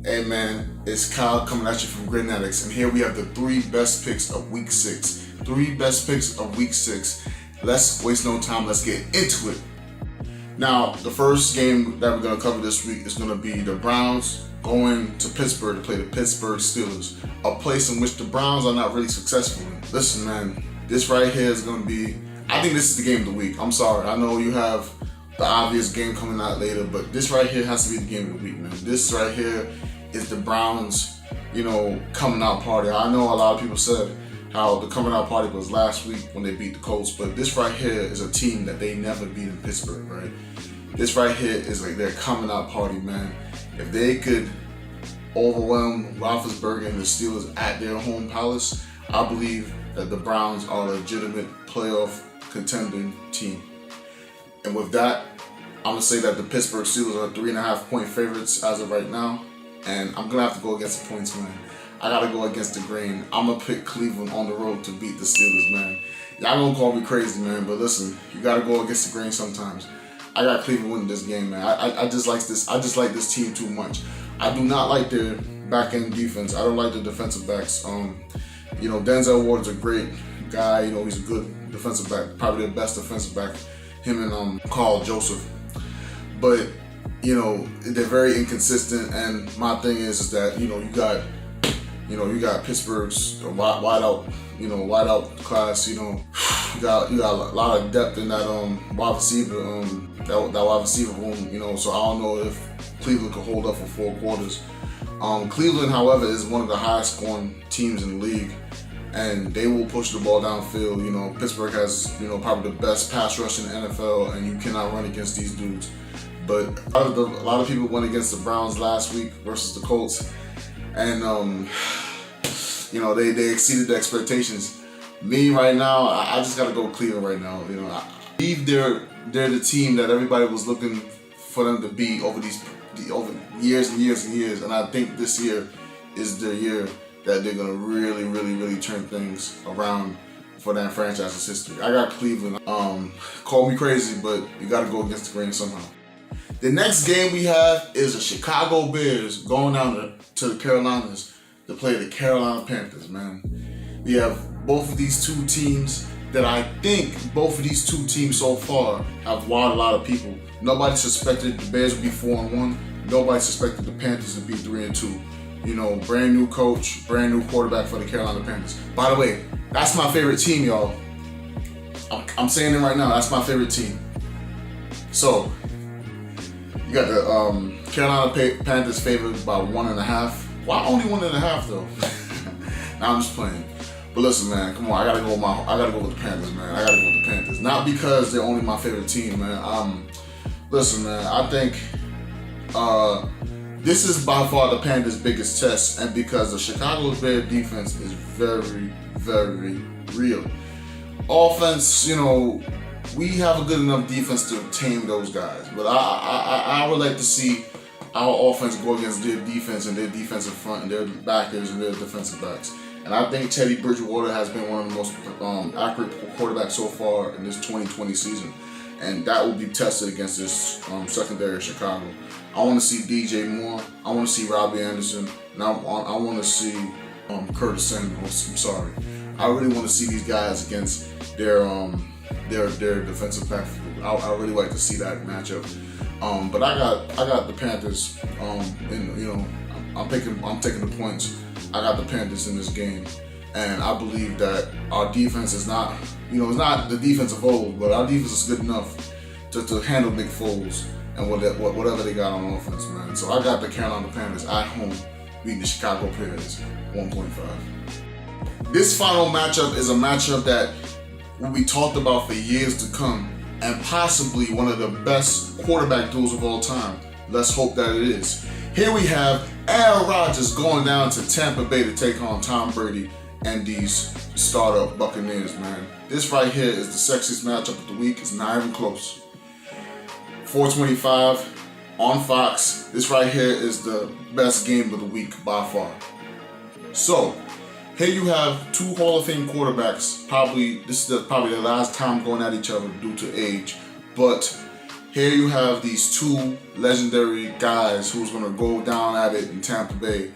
Hey man, it's Kyle coming at you from Grid-Natics, and here we have the 3 best picks of week 6. 3 best picks of week 6. Let's waste no time, let's get into it. Now, the first game that we're going to cover this week is going to be the Browns going to Pittsburgh to play the Pittsburgh Steelers, a place in which the Browns are not really successful in. Listen man, this right here is going to be, I think this is the game of the week. I'm sorry, I know you have the obvious game coming out later, but this right here has to be the game of the week, man. This right here is the Browns, coming out party. I know a lot of people said how the coming out party was last week when they beat the Colts, but this right here is a team that they never beat in Pittsburgh, right? This right here is like their coming out party, man. If they could overwhelm Roethlisberger and the Steelers at their home palace, I believe that the Browns are a legitimate playoff contending team. And with that, I'm going to say that the Pittsburgh Steelers are 3.5 point favorites as of right now. And I'm going to have to go against the points, man. I got to go against the grain. I'm going to pick Cleveland on the road to beat the Steelers, man. Y'all going to call me crazy, man. But listen, you got to go against the grain sometimes. I got Cleveland winning this game, man. I just like this. I just like this team too much. I do not like their back-end defense. I don't like the defensive backs. Denzel Ward's a great guy. He's a good defensive back. Probably the best defensive back. Him and Carl Joseph. But they're very inconsistent, and my thing is that you got Pittsburgh's wide out class. You got a lot of depth in that wide receiver wide receiver room. So I don't know if Cleveland could hold up for 4 quarters. Cleveland, however, is one of the highest scoring teams in the league, and they will push the ball downfield. Pittsburgh has probably the best pass rush in the NFL, and you cannot run against these dudes. But a lot of people went against the Browns last week versus the Colts, and they exceeded the expectations. Me right now, I just gotta go Cleveland right now. I believe they're the team that everybody was looking for them to be over years and years and years, and I think this year is the year that they're gonna really, really, really turn things around for that franchise's history. I got Cleveland. Call me crazy, but you gotta go against the grain somehow. The next game we have is the Chicago Bears going down to the Carolinas to play the Carolina Panthers, man. We have both of these two teams that I think both of these two teams so far have wowed a lot of people. Nobody suspected the Bears would be 4-1. Nobody suspected the Panthers would be 3-2. Brand new coach, brand new quarterback for the Carolina Panthers. By the way, that's my favorite team, y'all. I'm saying it right now. That's my favorite team. So, you got the Carolina Panthers favored by 1.5. Why only 1.5 though? Nah, I'm just playing. But listen, man, come on. I gotta go with the Panthers, man. I gotta go with the Panthers. Not because they're only my favorite team, man. Listen, man. I think this is by far the Panthers' biggest test, and because the Chicago Bears defense is very, very real. Offense, we have a good enough defense to tame those guys, but I would like to see our offense go against their defense and their defensive front and their backers and their defensive backs. And I think Teddy Bridgewater has been one of the most accurate quarterbacks so far in this 2020 season, and that will be tested against this secondary of Chicago. I want to see DJ Moore. I want to see Robbie Anderson, and I want to see Curtis Samuels. I'm sorry. I really want to see these guys against their defensive backfield. I really like to see that matchup. But I got the Panthers. I'm taking the points. I got the Panthers in this game, and I believe that our defense is not, it's not the defense of old, but our defense is good enough to handle Nick Foles and whatever they got on offense, man. So I got the Carolina Panthers at home beating the Chicago Bears 1.5. This final matchup is a matchup that will be talked about for years to come, and possibly one of the best quarterback duels of all time. Let's hope that it is. Here we have Aaron Rodgers going down to Tampa Bay to take on Tom Brady and these startup Buccaneers, man. This right here is the sexiest matchup of the week. It's not even close. 4:25 on Fox. This right here is the best game of the week by far. So, here you have two Hall of Fame quarterbacks. This is probably the last time going at each other due to age. But here you have these two legendary guys who's going to go down at it in Tampa Bay.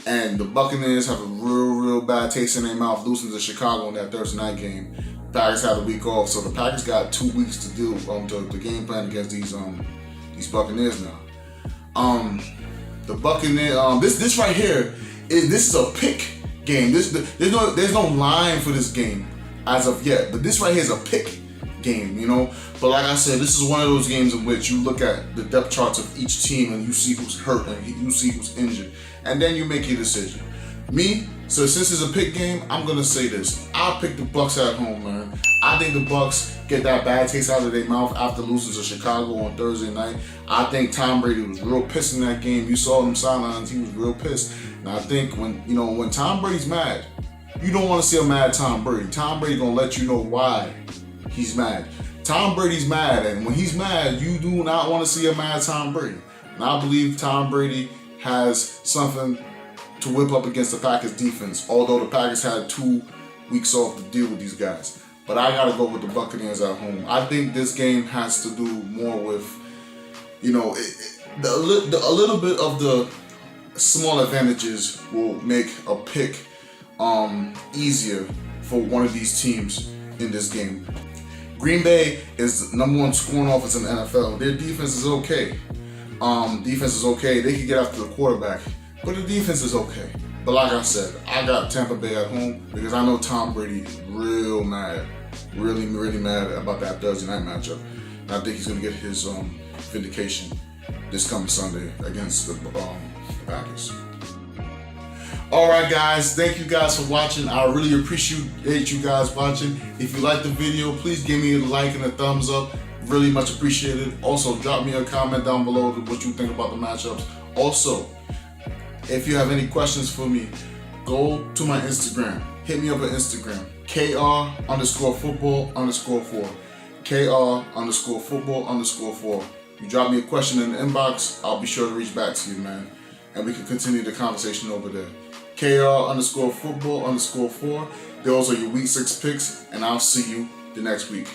And the Buccaneers have a real bad taste in their mouth losing to Chicago in that Thursday night game. The Packers had a week off, so the Packers got 2 weeks to do to game plan against these Buccaneers now. The Buccaneers, this right here, this is a pick game. There's no line for this game as of yet, but this right here is a pick game, you know. But like I said, this is one of those games in which you look at the depth charts of each team and you see who's hurt and you see who's injured, and then you make your decision. So since it's a pick game, I'm gonna say this: I'll pick the Bucs at home, man. I think the Bucs get that bad taste out of their mouth after losing to Chicago on Thursday night. I think Tom Brady was real pissed in that game. You saw him sidelines; he was real pissed. And I think when Tom Brady's mad, you don't want to see a mad Tom Brady. Tom Brady gonna let you know why he's mad. Tom Brady's mad, and when he's mad, you do not want to see a mad Tom Brady. And I believe Tom Brady has something to whip up against the Packers defense, although the Packers had 2 weeks off to deal with these guys. But I gotta go with the Buccaneers at home. I think this game has to do more with, a little bit of the small advantages will make a pick easier for one of these teams in this game. Green Bay is the #1 scoring offense in the NFL. Their defense is okay. They can get after the quarterback, but the defense is okay. But like I said, I got Tampa Bay at home because I know Tom Brady is real mad, really mad about that Thursday night matchup. And I think he's going to get his vindication this coming Sunday against the Packers. Alright guys, thank you guys for watching. I really appreciate you guys watching. If you like the video, please give me a like and a thumbs up. Really much appreciated. Also, drop me a comment down below what you think about the matchups. Also, if you have any questions for me, go to my Instagram. Hit me up on Instagram. KR_football_4. KR_football_4. You drop me a question in the inbox, I'll be sure to reach back to you, man. And we can continue the conversation over there. KR_football_4. Those are your week 6 picks, and I'll see you the next week.